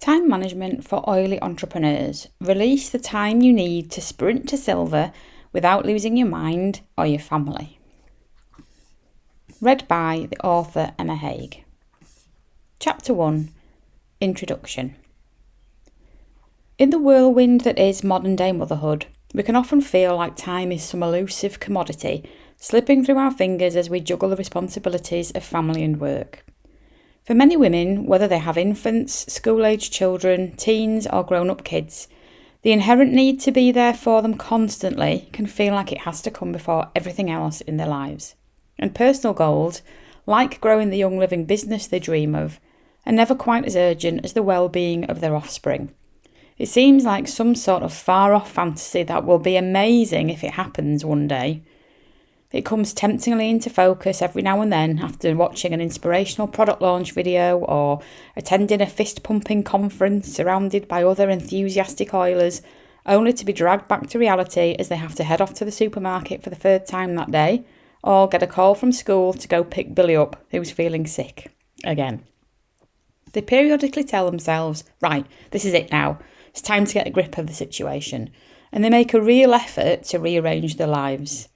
Time management for oily entrepreneurs. Release the time you need to sprint to silver without losing your mind or your family. Read by the author Emma Hague. Chapter 1. Introduction. In the whirlwind that is modern-day motherhood, we can often feel like time is some elusive commodity slipping through our fingers as we juggle the responsibilities of family and work. For many women, whether they have infants, school-aged children, teens or grown-up kids, the inherent need to be there for them constantly can feel like it has to come before everything else in their lives. And personal goals, like growing the young living business they dream of, are never quite as urgent as the well-being of their offspring. It seems like some sort of far-off fantasy that will be amazing if it happens one day. It comes temptingly into focus every now and then after watching an inspirational product launch video or attending a fist-pumping conference surrounded by other enthusiastic oilers, only to be dragged back to reality as they have to head off to the supermarket for the third time that day, or get a call from school to go pick Billy up, who's feeling sick again. They periodically tell themselves, right, this is it now, it's time to get a grip of the situation, and they make a real effort to rearrange their lives,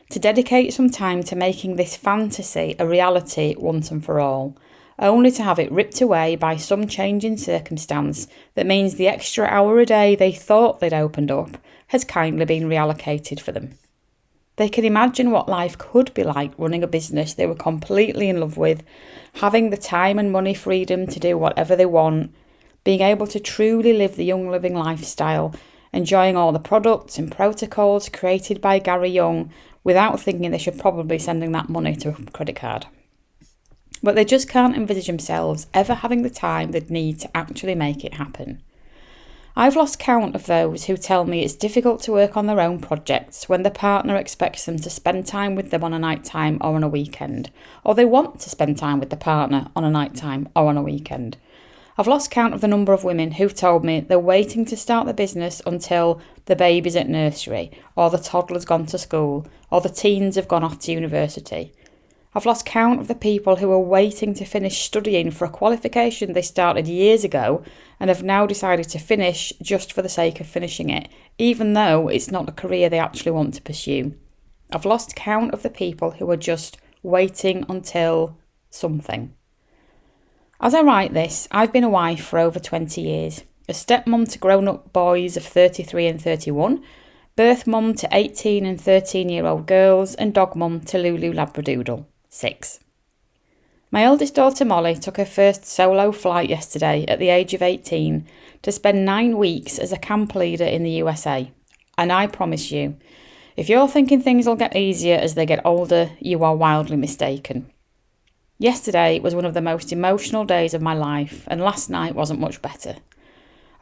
to dedicate some time to making this fantasy a reality once and for all, only to have it ripped away by some change in circumstance that means the extra hour a day they thought they'd opened up has kindly been reallocated for them. They can imagine what life could be like running a business they were completely in love with, having the time and money freedom to do whatever they want, being able to truly live the young living lifestyle, enjoying all the products and protocols created by Gary Young without thinking they should probably be sending that money to a credit card. But they just can't envisage themselves ever having the time they'd need to actually make it happen. I've lost count of those who tell me it's difficult to work on their own projects when their partner expects them to spend time with them on a night time or on a weekend, or they want to spend time with the partner on a night time or on a weekend. I've lost count of the number of women who've told me they're waiting to start the business until the baby's at nursery, or the toddler's gone to school, or the teens have gone off to university. I've lost count of the people who are waiting to finish studying for a qualification they started years ago and have now decided to finish just for the sake of finishing it, even though it's not a career they actually want to pursue. I've lost count of the people who are just waiting until something. As I write this, I've been a wife for over 20 years, a stepmom to grown-up boys of 33 and 31, birth mum to 18 and 13-year-old girls, and dog mum to Lulu Labradoodle, 6. My eldest daughter Molly took her first solo flight yesterday at the age of 18 to spend 9 weeks as a camp leader in the USA. And I promise you, if you're thinking things will get easier as they get older, you are wildly mistaken. Yesterday was one of the most emotional days of my life, and last night wasn't much better.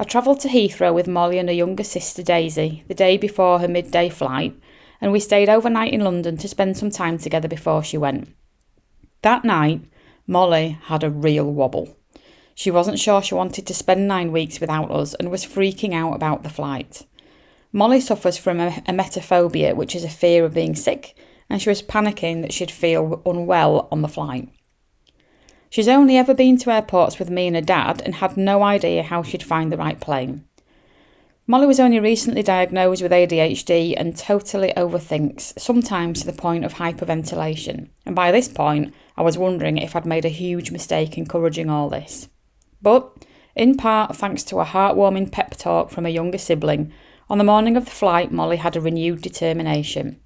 I travelled to Heathrow with Molly and her younger sister Daisy the day before her midday flight, and we stayed overnight in London to spend some time together before she went. That night, Molly had a real wobble. She wasn't sure she wanted to spend 9 weeks without us and was freaking out about the flight. Molly suffers from emetophobia, which is a fear of being sick, and she was panicking that she'd feel unwell on the flight. She's only ever been to airports with me and her dad and had no idea how she'd find the right plane. Molly was only recently diagnosed with ADHD and totally overthinks, sometimes to the point of hyperventilation. And by this point, I was wondering if I'd made a huge mistake encouraging all this. But, in part thanks to a heartwarming pep talk from a younger sibling, on the morning of the flight, Molly had a renewed determination.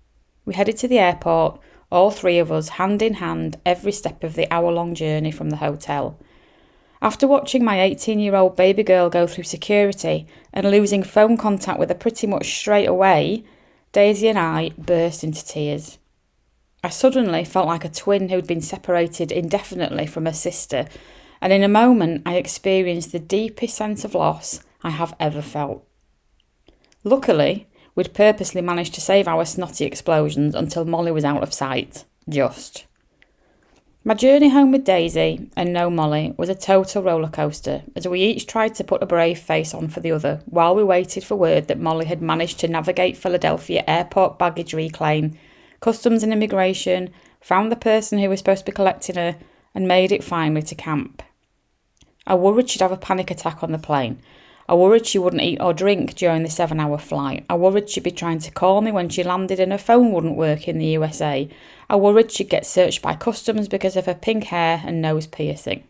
We headed to the airport, all three of us, hand in hand, every step of the hour-long journey from the hotel. After watching my 18-year-old baby girl go through security and losing phone contact with her pretty much straight away, Daisy and I burst into tears. I suddenly felt like a twin who'd been separated indefinitely from her sister, and in a moment I experienced the deepest sense of loss I have ever felt. Luckily, we'd purposely managed to save our snotty explosions until Molly was out of sight. Just. My journey home with Daisy, and no Molly, was a total rollercoaster, as we each tried to put a brave face on for the other, while we waited for word that Molly had managed to navigate Philadelphia airport baggage reclaim, customs and immigration, found the person who was supposed to be collecting her, and made it finally to camp. I worried she'd have a panic attack on the plane. I worried she wouldn't eat or drink during the 7-hour flight. I worried she'd be trying to call me when she landed and her phone wouldn't work in the USA. I worried she'd get searched by customs because of her pink hair and nose piercing.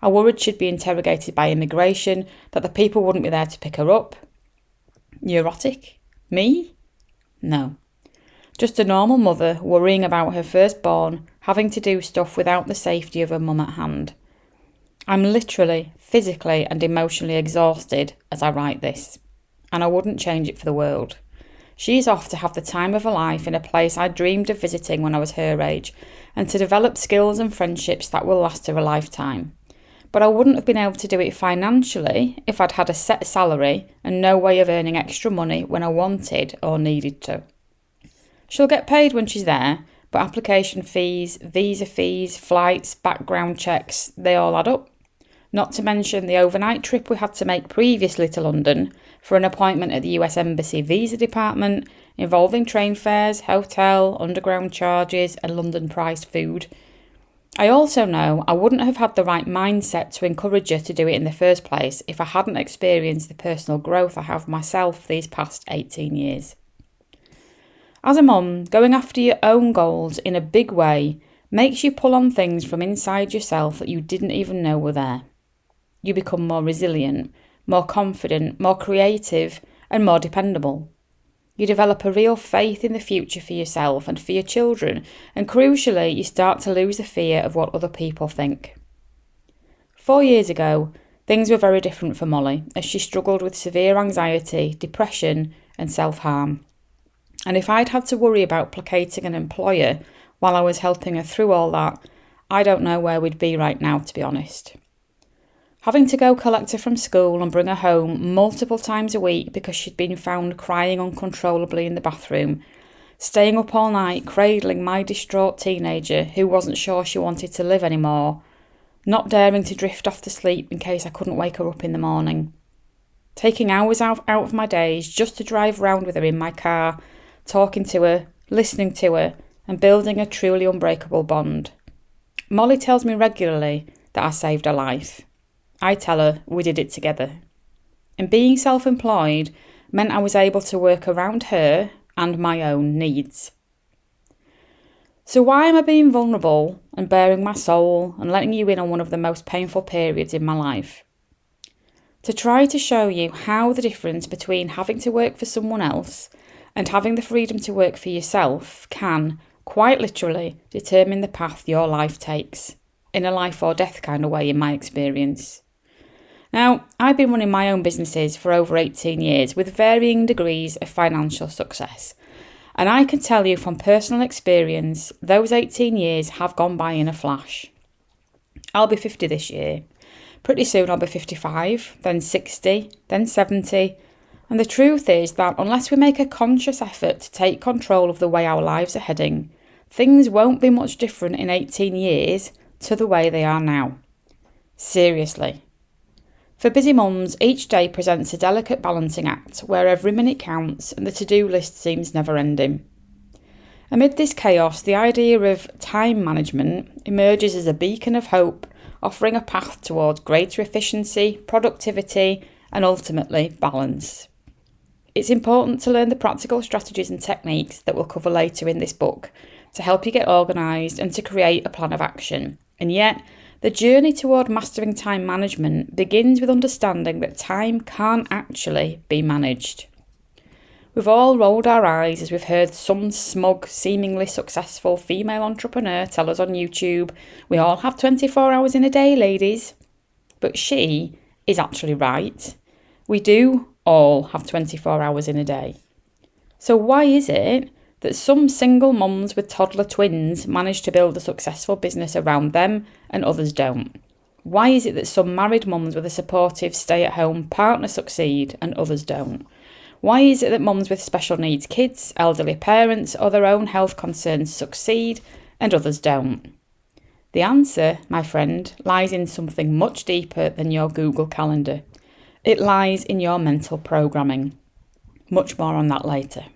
I worried she'd be interrogated by immigration, that the people wouldn't be there to pick her up. Neurotic? Me? No. Just a normal mother worrying about her firstborn, having to do stuff without the safety of her mum at hand. I'm literally, physically and emotionally exhausted as I write this, and I wouldn't change it for the world. She's off to have the time of her life in a place I dreamed of visiting when I was her age, and to develop skills and friendships that will last her a lifetime. But I wouldn't have been able to do it financially if I'd had a set salary and no way of earning extra money when I wanted or needed to. She'll get paid when she's there, but application fees, visa fees, flights, background checks, they all add up. Not to mention the overnight trip we had to make previously to London for an appointment at the US Embassy Visa Department, involving train fares, hotel, underground charges and London-priced food. I also know I wouldn't have had the right mindset to encourage her to do it in the first place if I hadn't experienced the personal growth I have myself these past 18 years. As a mum, going after your own goals in a big way makes you pull on things from inside yourself that you didn't even know were there. You become more resilient, more confident, more creative, and more dependable. You develop a real faith in the future for yourself and for your children, and crucially, you start to lose the fear of what other people think. 4 years ago, things were very different for Molly, as she struggled with severe anxiety, depression, and self-harm. And if I'd had to worry about placating an employer while I was helping her through all that, I don't know where we'd be right now, to be honest. Having to go collect her from school and bring her home multiple times a week because she'd been found crying uncontrollably in the bathroom, staying up all night cradling my distraught teenager who wasn't sure she wanted to live anymore, not daring to drift off to sleep in case I couldn't wake her up in the morning, taking hours out of my days just to drive round with her in my car, talking to her, listening to her, and building a truly unbreakable bond. Molly tells me regularly that I saved her life. I tell her we did it together. And being self-employed meant I was able to work around her and my own needs. So why am I being vulnerable and baring my soul and letting you in on one of the most painful periods in my life? To try to show you how the difference between having to work for someone else and having the freedom to work for yourself can, quite literally, determine the path your life takes, in a life or death kind of way in my experience. Now, I've been running my own businesses for over 18 years with varying degrees of financial success. And I can tell you from personal experience, those 18 years have gone by in a flash. I'll be 50 this year. Pretty soon I'll be 55, then 60, then 70. And the truth is that unless we make a conscious effort to take control of the way our lives are heading, things won't be much different in 18 years to the way they are now. Seriously. For busy mums, each day presents a delicate balancing act where every minute counts and the to-do list seems never-ending. Amid this chaos, the idea of time management emerges as a beacon of hope, offering a path towards greater efficiency, productivity, and ultimately balance. It's important to learn the practical strategies and techniques that we'll cover later in this book to help you get organised and to create a plan of action. And yet, the journey toward mastering time management begins with understanding that time can't actually be managed. We've all rolled our eyes as we've heard some smug, seemingly successful female entrepreneur tell us on YouTube, we all have 24 hours in a day, ladies. But she is actually right. We do all have 24 hours in a day. So why is it that some single mums with toddler twins manage to build a successful business around them and others don't? Why is it that some married mums with a supportive stay-at-home partner succeed and others don't? Why is it that mums with special needs kids, elderly parents or their own health concerns succeed and others don't? The answer, my friend, lies in something much deeper than your Google Calendar. It lies in your mental programming. Much more on that later.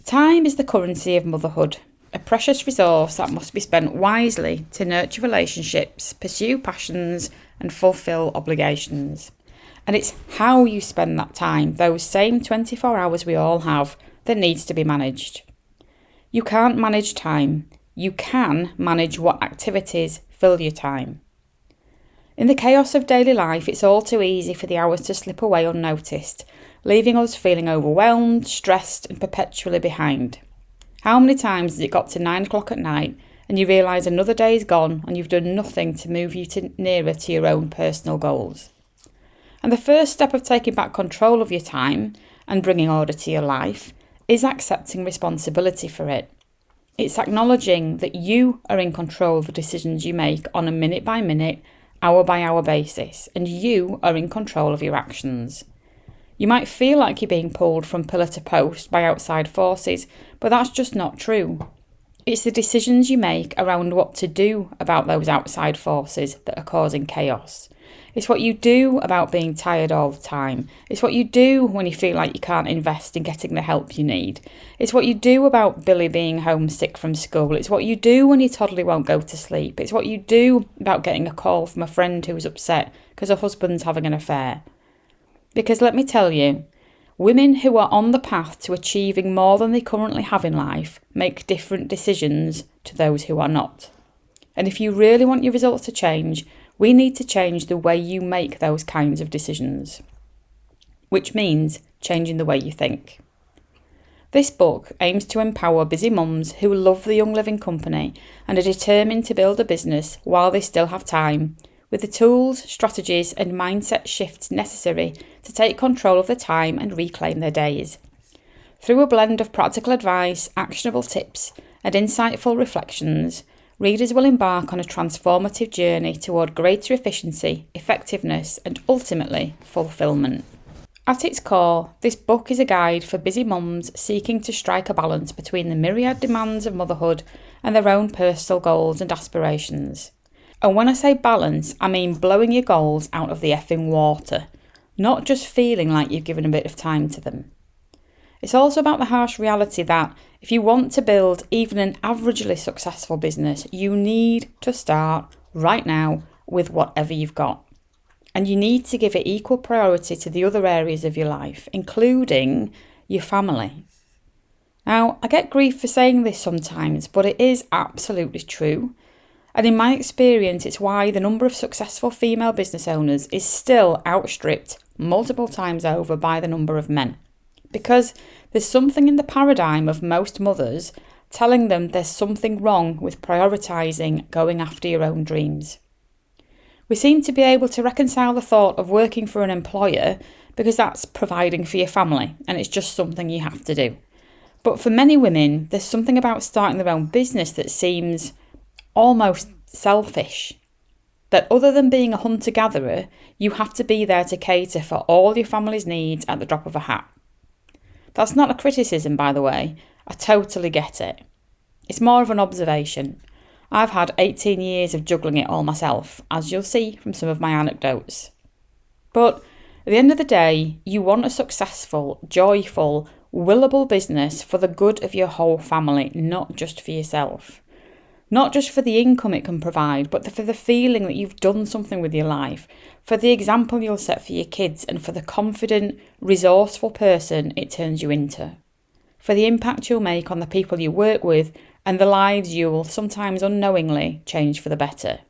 Time is the currency of motherhood, a precious resource that must be spent wisely to nurture relationships, pursue passions, and fulfil obligations. And it's how you spend that time, those same 24 hours we all have, that needs to be managed. You can't manage time. You can manage what activities fill your time. In the chaos of daily life, it's all too easy for the hours to slip away unnoticed, leaving us feeling overwhelmed, stressed, and perpetually behind. How many times has it got to 9 o'clock at night and you realise another day is gone and you've done nothing to move you nearer to your own personal goals? And the first step of taking back control of your time and bringing order to your life is accepting responsibility for it. It's acknowledging that you are in control of the decisions you make on a minute-by-minute, hour-by-hour basis, and you are in control of your actions. You might feel like you're being pulled from pillar to post by outside forces, but that's just not true. It's the decisions you make around what to do about those outside forces that are causing chaos. It's what you do about being tired all the time. It's what you do when you feel like you can't invest in getting the help you need. It's what you do about Billy being homesick from school. It's what you do when your toddler won't go to sleep. It's what you do about getting a call from a friend who's upset because her husband's having an affair. Because let me tell you, women who are on the path to achieving more than they currently have in life make different decisions to those who are not. And if you really want your results to change, we need to change the way you make those kinds of decisions, which means changing the way you think. This book aims to empower busy mums who love the Young Living company and are determined to build a business while they still have time, with the tools, strategies and mindset shifts necessary to take control of their time and reclaim their days. Through a blend of practical advice, actionable tips and insightful reflections, readers will embark on a transformative journey toward greater efficiency, effectiveness and ultimately fulfilment. At its core, this book is a guide for busy mums seeking to strike a balance between the myriad demands of motherhood and their own personal goals and aspirations. And when I say balance, I mean blowing your goals out of the effing water, not just feeling like you've given a bit of time to them. It's also about the harsh reality that if you want to build even an averagely successful business, you need to start right now with whatever you've got. And you need to give it equal priority to the other areas of your life, including your family. Now, I get grief for saying this sometimes, but it is absolutely true. And in my experience, it's why the number of successful female business owners is still outstripped multiple times over by the number of men. Because there's something in the paradigm of most mothers telling them there's something wrong with prioritising going after your own dreams. We seem to be able to reconcile the thought of working for an employer because that's providing for your family and it's just something you have to do. But for many women, there's something about starting their own business that seems almost selfish. That other than being a hunter-gatherer, you have to be there to cater for all your family's needs at the drop of a hat. That's not a criticism, by the way. I totally get it. It's more of an observation. I've had 18 years of juggling it all myself, as you'll see from some of my anecdotes. But at the end of the day, you want a successful, joyful, willable business for the good of your whole family, not just for yourself. Not just for the income it can provide, but for the feeling that you've done something with your life, for the example you'll set for your kids, and for the confident, resourceful person it turns you into. For the impact you'll make on the people you work with, and the lives you'll, sometimes unknowingly, change for the better.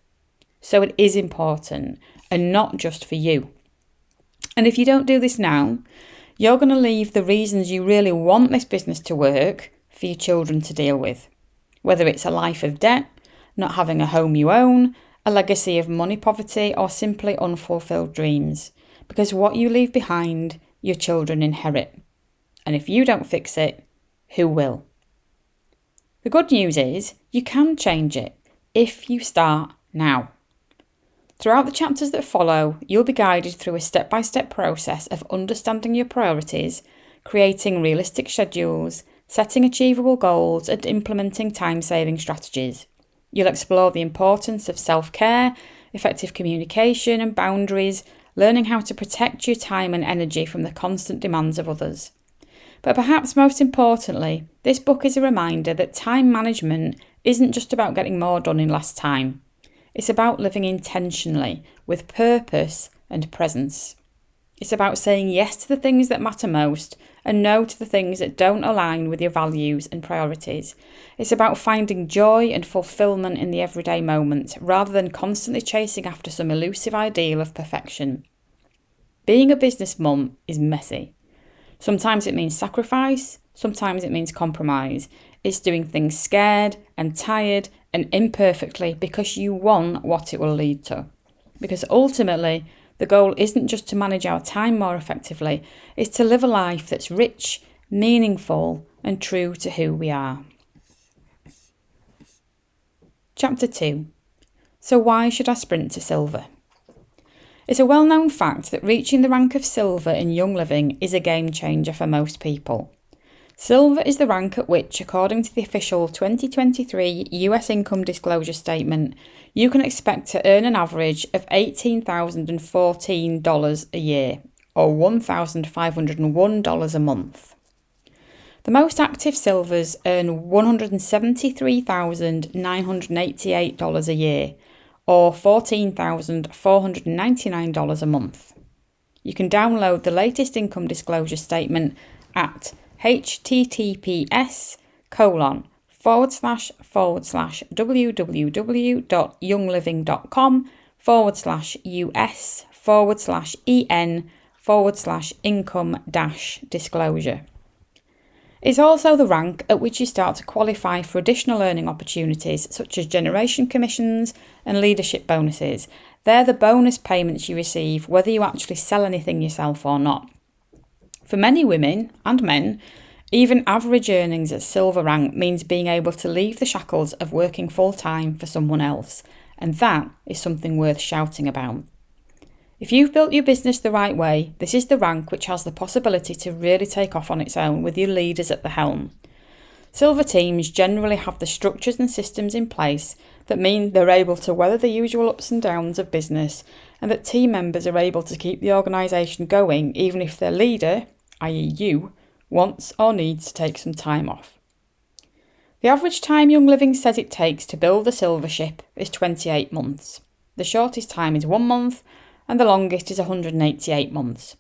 So it is important, and not just for you. And if you don't do this now, you're going to leave the reasons you really want this business to work for your children to deal with. Whether it's a life of debt, not having a home you own, a legacy of money poverty, or simply unfulfilled dreams. Because what you leave behind, your children inherit. And if you don't fix it, who will? The good news is, you can change it if you start now. Throughout the chapters that follow, you'll be guided through a step-by-step process of understanding your priorities, creating realistic schedules, setting achievable goals and implementing time-saving strategies. You'll explore the importance of self-care, effective communication and boundaries, learning how to protect your time and energy from the constant demands of others. But perhaps most importantly, this book is a reminder that time management isn't just about getting more done in less time. It's about living intentionally, with purpose and presence. It's about saying yes to the things that matter most and no to the things that don't align with your values and priorities. It's about finding joy and fulfillment in the everyday moment rather than constantly chasing after some elusive ideal of perfection. Being a business mum is messy. Sometimes it means sacrifice, sometimes it means compromise. It's doing things scared and tired and imperfectly because you want what it will lead to. Because ultimately, the goal isn't just to manage our time more effectively, it's to live a life that's rich, meaningful, and true to who we are. Chapter 2. So why should I sprint to silver? It's a well-known fact that reaching the rank of silver in Young Living is a game changer for most people. Silver is the rank at which, according to the official 2023 US Income Disclosure Statement, you can expect to earn an average of $18,014 a year, or $1,501 a month. The most active silvers earn $173,988 a year, or $14,499 a month. You can download the latest income disclosure statement at https://www.youngliving.com/us/en/income-disclosure. It's also the rank at which you start to qualify for additional earning opportunities such as generation commissions and leadership bonuses. They're the bonus payments you receive whether you actually sell anything yourself or not. For many women and men, even average earnings at silver rank means being able to leave the shackles of working full-time for someone else, and that is something worth shouting about. If you've built your business the right way, this is the rank which has the possibility to really take off on its own with your leaders at the helm. Silver teams generally have the structures and systems in place that mean they're able to weather the usual ups and downs of business, and that team members are able to keep the organisation going even if their leader, i.e. you, wants or needs to take some time off. The average time Young Living says it takes to build a silver ship is 28 months. The shortest time is 1 month, and the longest is 188 months.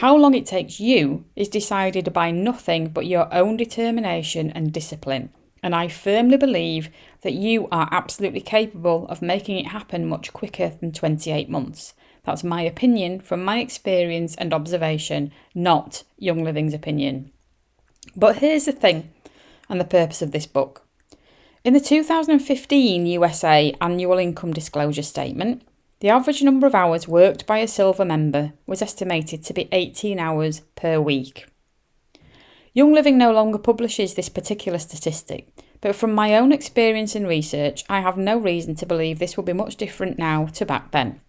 How long it takes you is decided by nothing but your own determination and discipline, and I firmly believe that you are absolutely capable of making it happen much quicker than 28 months. That's my opinion from my experience and observation, not Young Living's opinion. But here's the thing, and the purpose of this book. In the 2015 USA Annual Income Disclosure Statement, the average number of hours worked by a silver member was estimated to be 18 hours per week. Young Living no longer publishes this particular statistic, but from my own experience and research, I have no reason to believe this will be much different now to back then.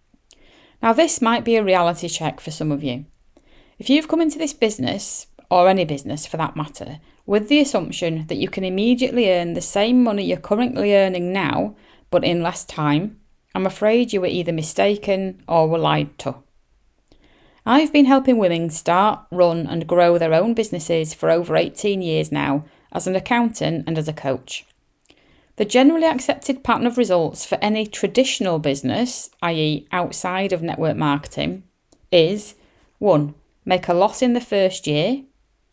Now, this might be a reality check for some of you. If you've come into this business, or any business for that matter, with the assumption that you can immediately earn the same money you're currently earning now, but in less time, I'm afraid you were either mistaken or were lied to. I've been helping women start, run and grow their own businesses for over 18 years now as an accountant and as a coach. The generally accepted pattern of results for any traditional business, i.e. outside of network marketing, is 1. Make a loss in the first year,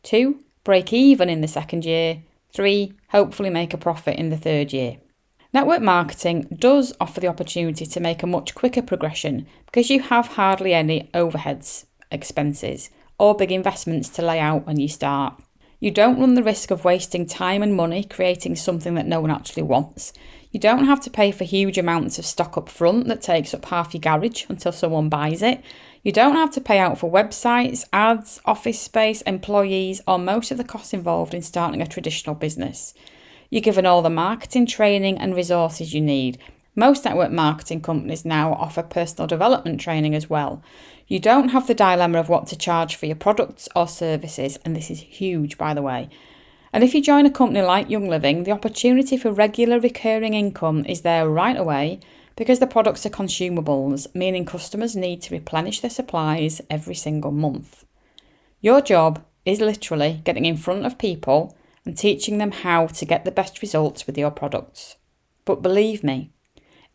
2. Break even in the second year, 3. Hopefully make a profit in the third year. Network marketing does offer the opportunity to make a much quicker progression because you have hardly any overheads, expenses, or big investments to lay out when you start. You don't run the risk of wasting time and money creating something that no one actually wants. You don't have to pay for huge amounts of stock up front that takes up half your garage until someone buys it. You don't have to pay out for websites, ads, office space, employees, or most of the costs involved in starting a traditional business. You're given all the marketing training and resources you need. Most network marketing companies now offer personal development training as well. You don't have the dilemma of what to charge for your products or services, and this is huge, by the way. And if you join a company like Young Living, the opportunity for regular recurring income is there right away because the products are consumables, meaning customers need to replenish their supplies every single month. Your job is literally getting in front of people and teaching them how to get the best results with your products. But believe me,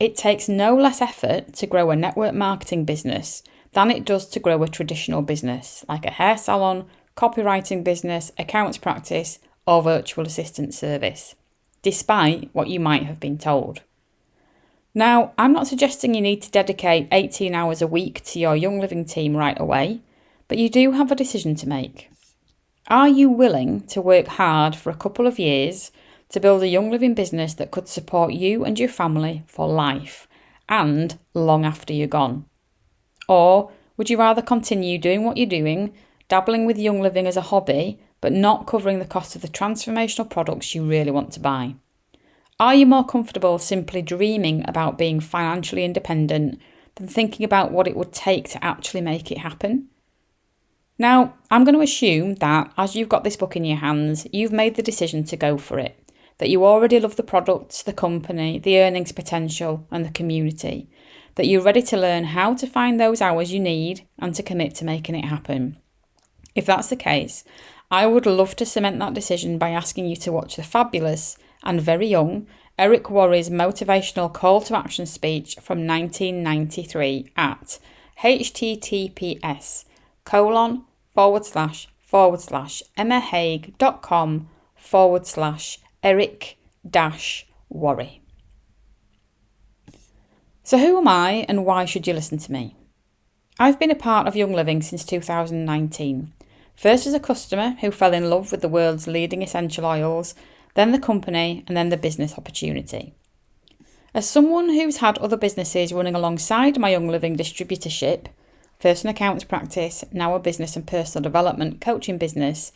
it takes no less effort to grow a network marketing business than it does to grow a traditional business, like a hair salon, copywriting business, accounts practice, or virtual assistant service, despite what you might have been told. Now, I'm not suggesting you need to dedicate 18 hours a week to your Young Living team right away, but you do have a decision to make. Are you willing to work hard for a couple of years to build a Young Living business that could support you and your family for life and long after you're gone? Or would you rather continue doing what you're doing, dabbling with Young Living as a hobby, but not covering the cost of the transformational products you really want to buy? Are you more comfortable simply dreaming about being financially independent than thinking about what it would take to actually make it happen? Now, I'm going to assume that as you've got this book in your hands, you've made the decision to go for it, that you already love the products, the company, the earnings potential, and the community, that you're ready to learn how to find those hours you need and to commit to making it happen. If that's the case, I would love to cement that decision by asking you to watch the fabulous and very young Eric Worre's motivational call to action speech from 1993 at https://emmahague.com/Eric-Worre. So who am I and why should you listen to me? I've been a part of Young Living since 2019, first as a customer who fell in love with the world's leading essential oils, then the company, and then the business opportunity. As someone who's had other businesses running alongside my Young Living distributorship, first an accounts practice, now a business and personal development coaching business,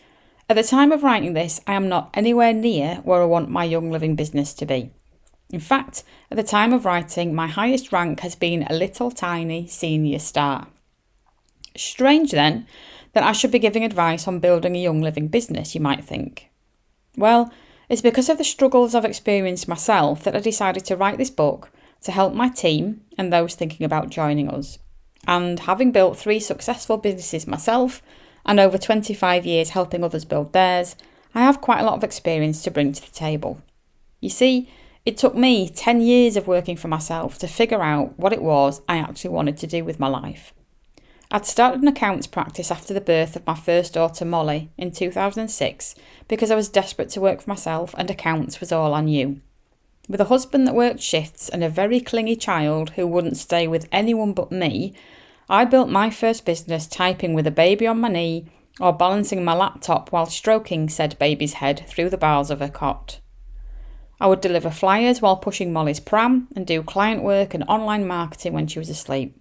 at the time of writing this, I am not anywhere near where I want my Young Living business to be. In fact, at the time of writing, my highest rank has been a little tiny senior star. Strange then that I should be giving advice on building a Young Living business, you might think. Well, it's because of the struggles I've experienced myself that I decided to write this book to help my team and those thinking about joining us. And having built 3 successful businesses myself and over 25 years helping others build theirs, I have quite a lot of experience to bring to the table. You see, it took me 10 years of working for myself to figure out what it was I actually wanted to do with my life. I'd started an accounts practice after the birth of my first daughter Molly in 2006 because I was desperate to work for myself and accounts was all I knew. With a husband that worked shifts and a very clingy child who wouldn't stay with anyone but me, I built my first business typing with a baby on my knee or balancing my laptop while stroking said baby's head through the bars of her cot. I would deliver flyers while pushing Molly's pram and do client work and online marketing when she was asleep.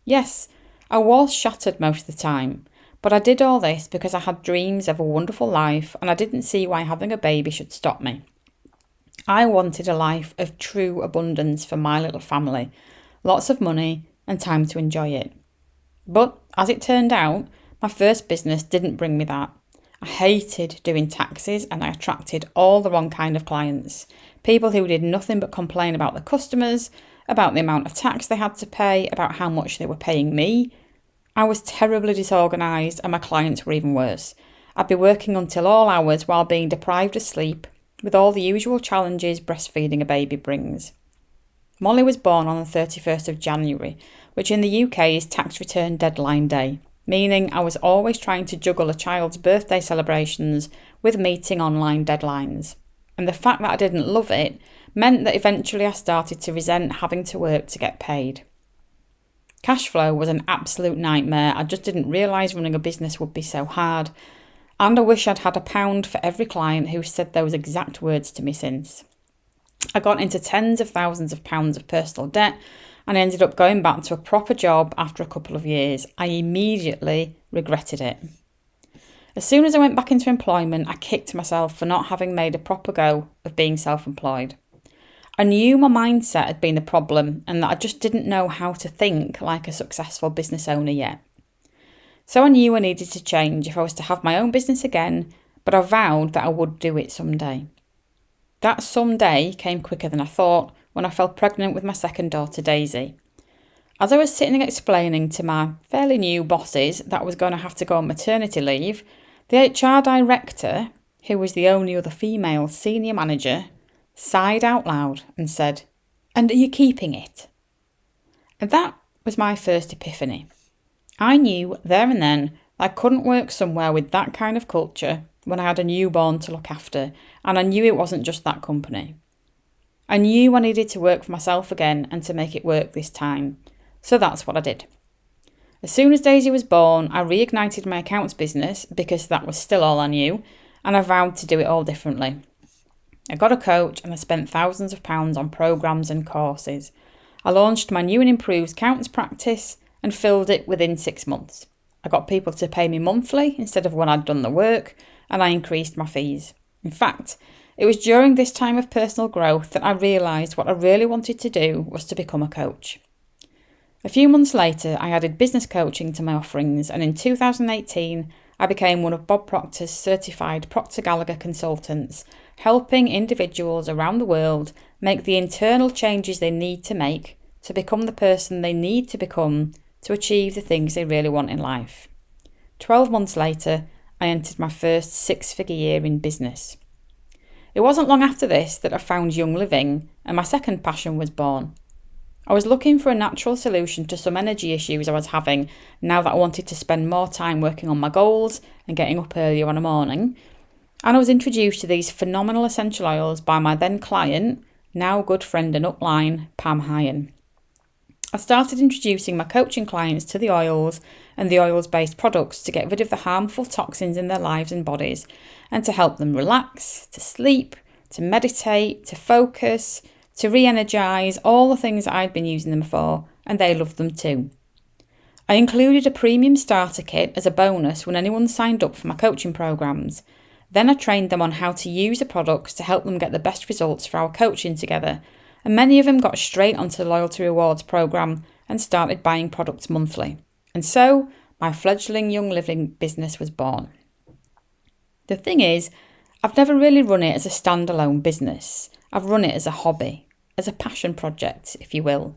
Yes, I was shattered most of the time, but I did all this because I had dreams of a wonderful life and I didn't see why having a baby should stop me. I wanted a life of true abundance for my little family, lots of money and time to enjoy it. But as it turned out, my first business didn't bring me that. I hated doing taxes and I attracted all the wrong kind of clients. People who did nothing but complain about the customers, about the amount of tax they had to pay, about how much they were paying me. I was terribly disorganised and my clients were even worse. I'd be working until all hours while being deprived of sleep, with all the usual challenges breastfeeding a baby brings. Molly was born on the 31st of January, which in the UK is tax return deadline day, meaning I was always trying to juggle a child's birthday celebrations with meeting online deadlines. And the fact that I didn't love it meant that eventually I started to resent having to work to get paid. Cash flow was an absolute nightmare. I just didn't realise running a business would be so hard. And I wish I'd had £1 for every client who said those exact words to me since. I got into tens of thousands of pounds of personal debt and I ended up going back to a proper job after a couple of years. I immediately regretted it. As soon as I went back into employment, I kicked myself for not having made a proper go of being self-employed. I knew my mindset had been the problem and that I just didn't know how to think like a successful business owner yet. So I knew I needed to change if I was to have my own business again, but I vowed that I would do it someday. That someday came quicker than I thought when I fell pregnant with my second daughter, Daisy. As I was sitting explaining to my fairly new bosses that I was going to have to go on maternity leave, The HR director, who was the only other female senior manager, sighed out loud and said, "And are you keeping it?" And that was my first epiphany. I knew there and then I couldn't work somewhere with that kind of culture when I had a newborn to look after, and I knew it wasn't just that company. I knew I needed to work for myself again and to make it work this time, so that's what I did. As soon as Daisy was born, I reignited my accounts business because that was still all I knew, and I vowed to do it all differently. I got a coach and I spent thousands of pounds on programmes and courses. I launched my new and improved accounts practice and filled it within 6 months. I got people to pay me monthly instead of when I'd done the work, and I increased my fees. In fact, it was during this time of personal growth that I realised what I really wanted to do was to become a coach. A few months later, I added business coaching to my offerings, and in 2018, I became one of Bob Proctor's certified Proctor Gallagher consultants, helping individuals around the world make the internal changes they need to make to become the person they need to become to achieve the things they really want in life. 12 months later, I entered my first 6-figure year in business. It wasn't long after this that I found Young Living, and my second passion was born. I was looking for a natural solution to some energy issues I was having now that I wanted to spend more time working on my goals and getting up earlier on a morning. And I was introduced to these phenomenal essential oils by my then client, now good friend and upline, Pam Hyen. I started introducing my coaching clients to the oils and the oils-based products to get rid of the harmful toxins in their lives and bodies, and to help them relax, to sleep, to meditate, to focus, to re-energise, all the things that I'd been using them for, and they loved them too. I included a premium starter kit as a bonus when anyone signed up for my coaching programmes. Then I trained them on how to use the products to help them get the best results for our coaching together, and many of them got straight onto the Loyalty Rewards programme and started buying products monthly. And so, my fledgling Young Living business was born. The thing is, I've never really run it as a standalone business. I've run it as a hobby, as a passion project, if you will.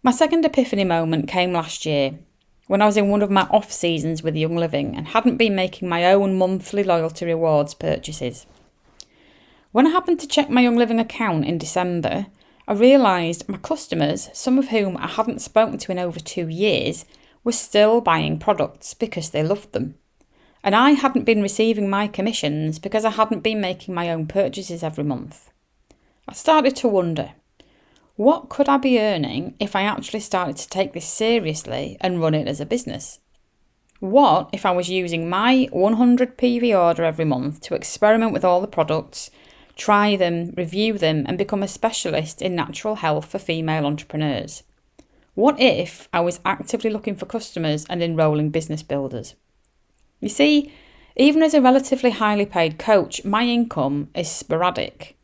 My second epiphany moment came last year, when I was in one of my off seasons with Young Living and hadn't been making my own monthly Loyalty Rewards purchases. When I happened to check my Young Living account in December, I realised my customers, some of whom I hadn't spoken to in over 2 years, were still buying products because they loved them. And I hadn't been receiving my commissions because I hadn't been making my own purchases every month. I started to wonder, what could I be earning if I actually started to take this seriously and run it as a business? What if I was using my 100 PV order every month to experiment with all the products, try them, review them, and become a specialist in natural health for female entrepreneurs? What if I was actively looking for customers and enrolling business builders? You see, even as a relatively highly paid coach, my income is sporadic.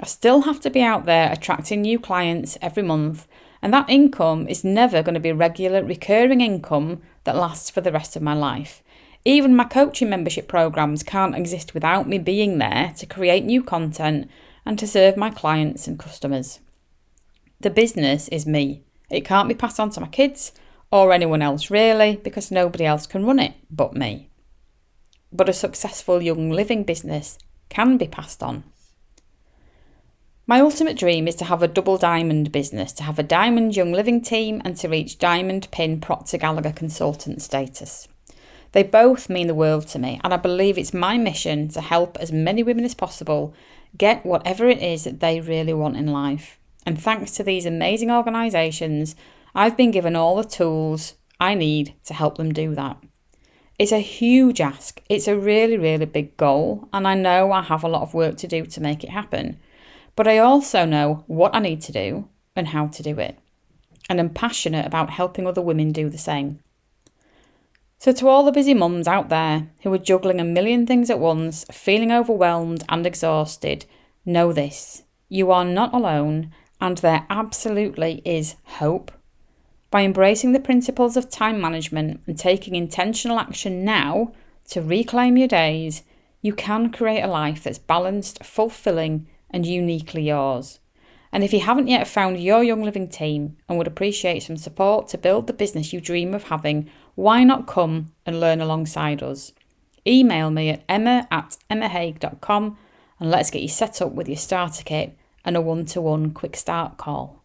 I still have to be out there attracting new clients every month, and that income is never going to be regular, recurring income that lasts for the rest of my life. Even my coaching membership programs can't exist without me being there to create new content and to serve my clients and customers. The business is me. It can't be passed on to my kids or anyone else really, because nobody else can run it but me. But a successful Young Living business can be passed on. My ultimate dream is to have a double diamond business, to have a diamond Young Living team and to reach diamond pin Proctor Gallagher consultant status. They both mean the world to me, and I believe it's my mission to help as many women as possible get whatever it is that they really want in life. And thanks to these amazing organisations, I've been given all the tools I need to help them do that. It's a huge ask. It's a really, really big goal, and I know I have a lot of work to do to make it happen. But I also know what I need to do and how to do it. And I'm passionate about helping other women do the same. So to all the busy mums out there who are juggling a million things at once, feeling overwhelmed and exhausted, know this: you are not alone, and there absolutely is hope. By embracing the principles of time management and taking intentional action now to reclaim your days, you can create a life that's balanced, fulfilling, and uniquely yours. And if you haven't yet found your Young Living team and would appreciate some support to build the business you dream of having, why not come and learn alongside us? email me at emma@emmahague.com and let's get you set up with your starter kit and a one-to-one quick start call.